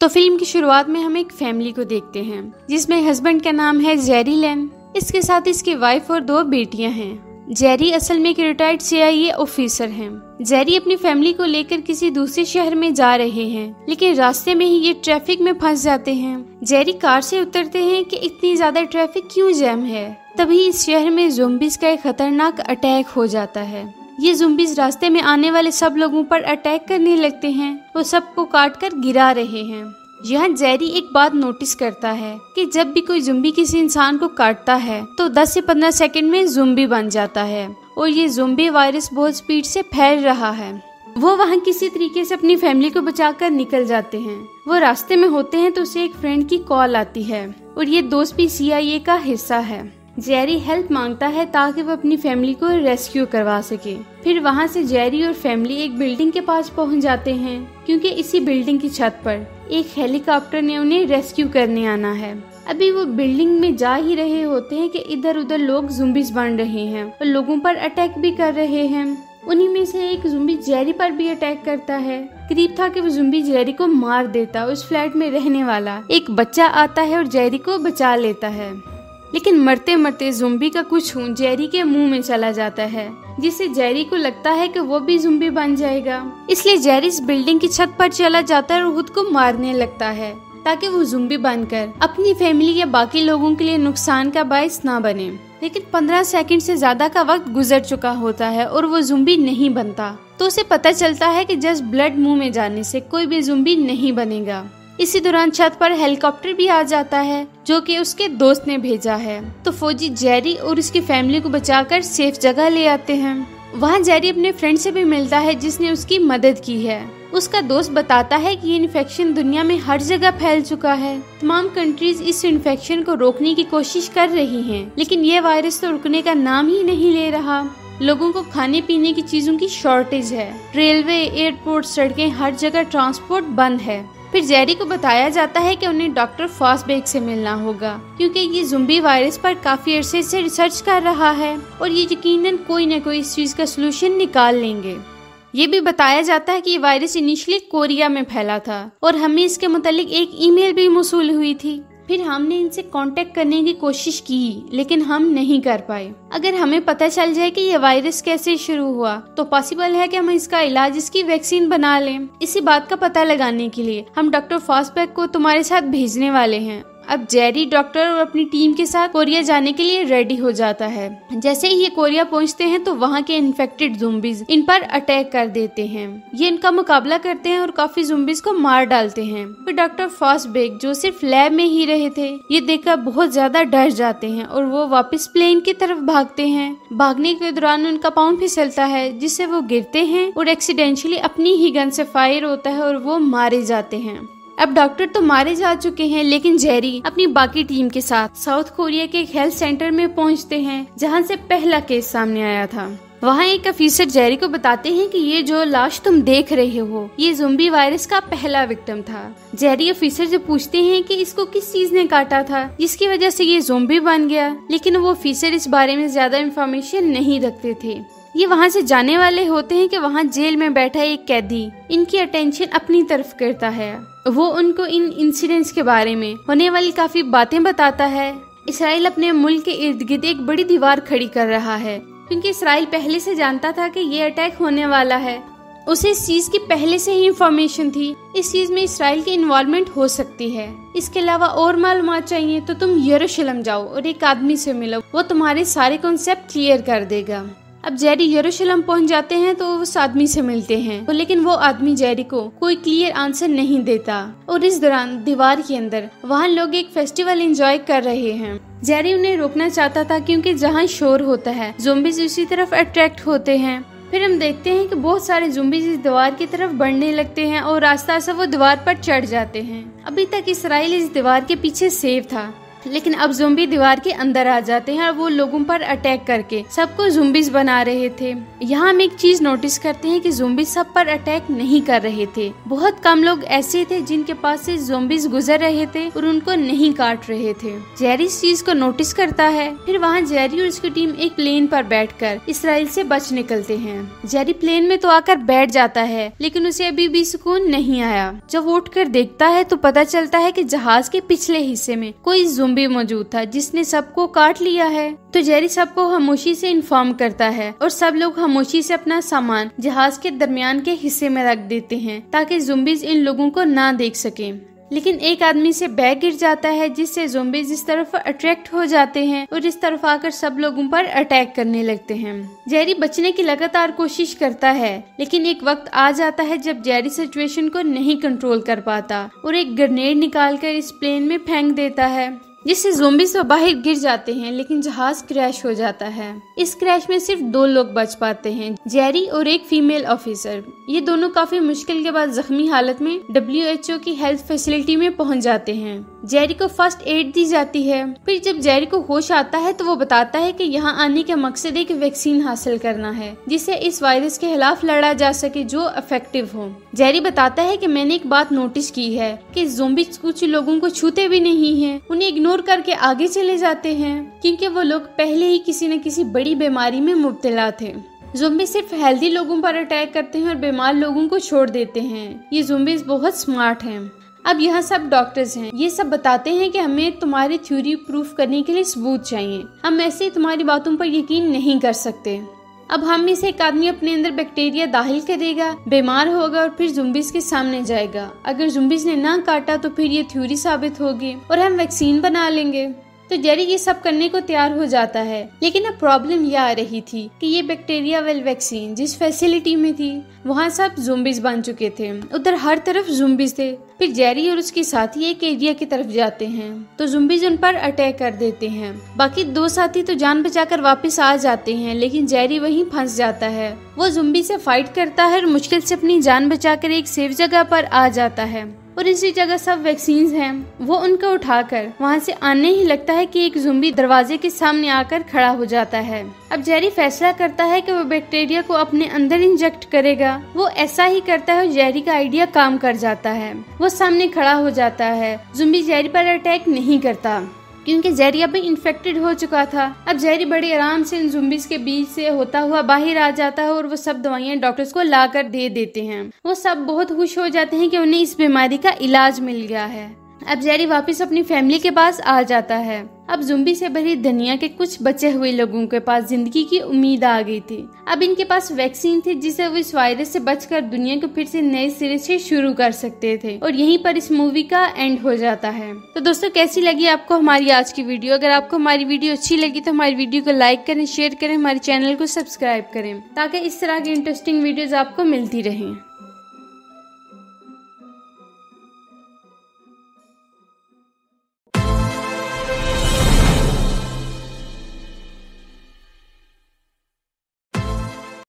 तो फिल्म की शुरुआत में हम एक फैमिली को देखते हैं जिसमें हस्बैंड का नाम है जेरी लेन। इसके साथ इसकी वाइफ और 2 बेटियां हैं। जेरी असल में एक रिटायर्ड CIA ऑफिसर हैं। जेरी अपनी फैमिली को लेकर किसी दूसरे शहर में जा रहे हैं, लेकिन रास्ते में ही ये ट्रैफिक में फंस जाते हैं। जेरी कार से उतरते हैं कि इतनी ज्यादा ट्रैफिक क्यों जैम है। तभी इस शहर में ज़ोंबीज का एक खतरनाक अटैक हो जाता है। ये ज़ोंबीज रास्ते में आने वाले सब लोगों पर अटैक करने लगते हैं। वो सबको काट कर गिरा रहे हैं। यहाँ जेरी एक बात नोटिस करता है कि जब भी कोई ज़ोंबी किसी इंसान को काटता है तो 10 से 15 सेकंड में ज़ोंबी बन जाता है और ये ज़ोंबी वायरस बहुत स्पीड से फैल रहा है। वो वहाँ किसी तरीके से अपनी फैमिली को बचाकर निकल जाते हैं। वो रास्ते में होते हैं तो उसे एक फ्रेंड की कॉल आती है और ये दोस्त भी CIA का हिस्सा है। जेरी हेल्प मांगता है ताकि वो अपनी फैमिली को रेस्क्यू करवा सके। फिर वहाँ से जेरी और फैमिली एक बिल्डिंग के पास पहुँच जाते हैं क्योंकि इसी बिल्डिंग की छत पर एक हेलीकॉप्टर ने उन्हें रेस्क्यू करने आना है। अभी वो बिल्डिंग में जा ही रहे होते हैं कि इधर उधर लोग ज़ोंबीज बन रहे हैं और लोगों पर अटैक भी कर रहे हैं। उन्हीं में से एक ज़ोंबी जेरी पर भी अटैक करता है। करीब था कि वो ज़ोंबी जेरी को मार देता। उस फ्लैट में रहने वाला एक बच्चा आता है और जेरी को बचा लेता है, लेकिन मरते मरते ज़ोंबी का कुछ खून जेरी के मुंह में चला जाता है, जिससे जेरी को लगता है कि वो भी ज़ोंबी बन जाएगा। इसलिए जेरी इस बिल्डिंग की छत पर चला जाता है और खुद को मारने लगता है ताकि वो ज़ोंबी बनकर अपनी फैमिली या बाकी लोगों के लिए नुकसान का बायस ना बने। लेकिन 15 सेकंड से ज्यादा का वक्त गुजर चुका होता है और वो ज़ोंबी नहीं बनता। तो उसे पता चलता है कि जस्ट ब्लड मुंह में जाने से कोई भी ज़ोंबी नहीं बनेगा। इसी दौरान छत पर हेलीकॉप्टर भी आ जाता है जो कि उसके दोस्त ने भेजा है। तो फौजी जेरी और उसकी फैमिली को बचाकर सेफ जगह ले आते हैं। वहाँ जेरी अपने फ्रेंड से भी मिलता है जिसने उसकी मदद की है। उसका दोस्त बताता है कि ये इन्फेक्शन दुनिया में हर जगह फैल चुका है। तमाम कंट्रीज इस इन्फेक्शन को रोकने की कोशिश कर रही हैं, लेकिन ये वायरस तो रुकने का नाम ही नहीं ले रहा। लोगों को खाने पीने की चीजों की शॉर्टेज है। रेलवे, एयरपोर्ट, सड़कें, हर जगह ट्रांसपोर्ट बंद है। फिर जेरी को बताया जाता है कि उन्हें डॉक्टर फॉसबेक से मिलना होगा क्योंकि ये ज़ोंबी वायरस पर काफी अरसे से रिसर्च कर रहा है और ये यकीनन कोई न कोई इस चीज का सलूशन निकाल लेंगे। ये भी बताया जाता है कि ये वायरस इनिशियली कोरिया में फैला था और हमें इसके मुतालिक एक ईमेल भी मौसूल हुई थी। फिर हमने इनसे कांटेक्ट करने की कोशिश की लेकिन हम नहीं कर पाए। अगर हमें पता चल जाए कि ये वायरस कैसे शुरू हुआ तो पॉसिबल है कि हम इसका इलाज, इसकी वैक्सीन बना लें। इसी बात का पता लगाने के लिए हम डॉक्टर फॉसबेक को तुम्हारे साथ भेजने वाले हैं। अब जेरी डॉक्टर और अपनी टीम के साथ कोरिया जाने के लिए रेडी हो जाता है। जैसे ही ये कोरिया पहुंचते हैं तो वहाँ के इन्फेक्टेड ज़ोंबीज इन पर अटैक कर देते हैं। ये इनका मुकाबला करते हैं और काफी ज़ोंबीज को मार डालते हैं। फिर डॉक्टर फॉसबेक जो सिर्फ लैब में ही रहे थे ये देखकर बहुत ज्यादा डर जाते हैं और वो वापस प्लेन की तरफ भागते हैं। भागने के दौरान उनका पाँव फिसलता है जिससे वो गिरते हैं और एक्सीडेंटली अपनी ही गन से फायर होता है और वो मारे जाते हैं। अब डॉक्टर तो मारे जा चुके हैं लेकिन जेरी अपनी बाकी टीम के साथ साउथ कोरिया के एक हेल्थ सेंटर में पहुंचते हैं जहां से पहला केस सामने आया था। वहां एक ऑफिसर जेरी को बताते हैं कि ये जो लाश तुम देख रहे हो ये ज़ोंबी वायरस का पहला विक्टिम था। जेरी ऑफिसर से पूछते हैं कि इसको किस चीज ने काटा था जिसकी वजह से ये ज़ोंबी बन गया, लेकिन वो ऑफिसर इस बारे में ज्यादा इंफॉर्मेशन नहीं रखते थे। ये वहाँ से जाने वाले होते हैं कि वहाँ जेल में बैठा एक कैदी इनकी अटेंशन अपनी तरफ करता है। वो उनको इन इंसिडेंट्स के बारे में होने वाली काफी बातें बताता है। इसराइल अपने मुल्क के इर्द गिर्द एक बड़ी दीवार खड़ी कर रहा है क्योंकि इसराइल पहले से जानता था कि ये अटैक होने वाला है। उसे इस चीज की पहले से ही इंफॉर्मेशन थी। इस चीज में इसराइल की इन्वॉल्वमेंट हो सकती है। इसके अलावा और मालूमात चाहिए तो तुम यरूशलेम जाओ और एक आदमी से मिलो, वो तुम्हारे सारे कॉन्सेप्ट क्लियर कर देगा। अब जेरी यरूशलेम पहुंच जाते हैं तो उस आदमी से मिलते हैं लेकिन वो आदमी जेरी को कोई क्लियर आंसर नहीं देता और इस दौरान दीवार के अंदर वहाँ लोग एक फेस्टिवल एंजॉय कर रहे हैं। जेरी उन्हें रोकना चाहता था क्योंकि जहाँ शोर होता है ज़ोंबीज उसी तरफ अट्रैक्ट होते हैं। फिर हम देखते हैं कि बहुत सारे ज़ोंबीज इस दीवार की तरफ बढ़ने लगते हैं और आस्ता आस्ता वो दीवार पर चढ़ जाते हैं। अभी तक इसराइल इस दीवार के पीछे सेफ था। लेकिन अब ज़ोंबी दीवार के अंदर आ जाते हैं और वो लोगों पर अटैक करके सबको ज़ोंबीज बना रहे थे। यहाँ हम एक चीज नोटिस करते हैं कि ज़ोंबी सब पर अटैक नहीं कर रहे थे। बहुत कम लोग ऐसे थे जिनके पास से ज़ोंबीज गुजर रहे थे और उनको नहीं काट रहे थे। जेरी इस चीज को नोटिस करता है। फिर वहाँ जेरी और उसकी टीम एक प्लेन पर बैठकर इसराइल से बच निकलते हैं। जेरी प्लेन में तो आकर बैठ जाता है, लेकिन उसे अभी भी सुकून नहीं आया। जब वो उठकर देखता है तो पता चलता है कि जहाज के पिछले हिस्से में कोई ज़ोंबी मौजूद था जिसने सबको काट लिया है। तो जेरी सबको खामोशी से इन्फॉर्म करता है और सब लोग खामोशी से अपना सामान जहाज के दरमियान के हिस्से में रख देते हैं ताकि ज़ोंबीज इन लोगों को ना देख सके। लेकिन एक आदमी से बैग गिर जाता है जिससे ज़ोंबीज इस तरफ अट्रैक्ट हो जाते हैं और इस तरफ आकर सब लोगों पर अटैक करने लगते हैं। जेरी बचने की लगातार कोशिश करता है, लेकिन एक वक्त आ जाता है जब जेरी सिचुएशन को नहीं कंट्रोल कर पाता और एक ग्रेनेड निकालकर इस प्लेन में फेंक देता है, जिससे ज़ोंबीज बाहर गिर जाते हैं। लेकिन जहाज क्रैश हो जाता है। इस क्रैश में सिर्फ 2 लोग बच पाते हैं, जेरी और एक फीमेल ऑफिसर। ये दोनों काफी मुश्किल के बाद जख्मी हालत में WHO की हेल्थ फैसिलिटी में पहुंच जाते हैं। जेरी को फर्स्ट एड दी जाती है। फिर जब जेरी को होश आता है तो वो बताता है कि यहाँ आने का मकसद एक वैक्सीन हासिल करना है जिससे इस वायरस के खिलाफ लड़ा जा सके जो इफेक्टिव हो। जेरी बताता है कि मैंने एक बात नोटिस की है कि ज़ोंबीज कुछ लोगों को छूते भी नहीं हैं, उन्हें इग्नोर करके आगे चले जाते हैं क्योंकि वो लोग पहले ही किसी न किसी बड़ी बीमारी में मुब्तला थे। ज़ोंबी सिर्फ हेल्दी लोगों पर अटैक करते हैं और बीमार लोगों को छोड़ देते हैं। ये ज़ोंबीज बहुत स्मार्ट हैं। अब यहाँ सब डॉक्टर्स हैं। ये सब बताते हैं कि हमें तुम्हारी थ्योरी प्रूफ करने के लिए सबूत चाहिए। हम ऐसे तुम्हारी बातों पर यकीन नहीं कर सकते। अब हम में से एक आदमी अपने अंदर बैक्टीरिया दाखिल करेगा, बीमार होगा और फिर ज़ोंबीज के सामने जाएगा। अगर ज़ोंबीज ने ना काटा तो फिर ये थ्योरी साबित होगी और हम वैक्सीन बना लेंगे। तो जेरी ये सब करने को तैयार हो जाता है। लेकिन अब प्रॉब्लम ये आ रही थी कि ये बैक्टीरिया वेल वैक्सीन जिस फैसिलिटी में थी वहाँ सब ज़ोंबीज बन चुके थे। उधर हर तरफ ज़ोंबीज थे। फिर जेरी और उसके साथी एक एरिया की तरफ जाते हैं तो ज़ोंबीज उन पर अटैक कर देते हैं। बाकी 2 साथी तो जान बचाकर वापस आ जाते हैं, लेकिन जेरी वहीं फंस जाता है। वो ज़ोंबी से फाइट करता है और मुश्किल से अपनी जान बचाकर एक सेफ जगह पर आ जाता है और इसी जगह सब वैक्सीन्स हैं। वो उनको उठाकर वहाँ से आने ही लगता है कि एक ज़ोंबी दरवाजे के सामने आकर खड़ा हो जाता है। अब जेरी फैसला करता है कि वो बैक्टीरिया को अपने अंदर इंजेक्ट करेगा। वो ऐसा ही करता है और जेरी का आइडिया काम कर जाता है। वो सामने खड़ा हो जाता है। ज़ोंबी जेरी पर अटैक नहीं करता क्योंकि जेरी अभी इन्फेक्टेड हो चुका था। अब जेरी बड़े आराम से इन ज़ोंबीज के बीच से होता हुआ बाहर आ जाता है और वो सब दवाइयाँ डॉक्टर्स को लाकर दे देते हैं। वो सब बहुत खुश हो जाते हैं कि उन्हें इस बीमारी का इलाज मिल गया है। अब जेरी वापस अपनी फैमिली के पास आ जाता है। अब ज़ोंबी से भरी दुनिया के कुछ बचे हुए लोगों के पास जिंदगी की उम्मीद आ गई थी। अब इनके पास वैक्सीन थी जिससे वो इस वायरस से बचकर दुनिया को फिर से नए सिरे से शुरू कर सकते थे। और यहीं पर इस मूवी का एंड हो जाता है। तो दोस्तों कैसी लगी आपको हमारी आज की वीडियो? अगर आपको हमारी वीडियो अच्छी लगी तो हमारी वीडियो को लाइक करें, शेयर करें, हमारे चैनल को सब्सक्राइब करें ताकि इस तरह की इंटरेस्टिंग वीडियोज आपको मिलती रहें।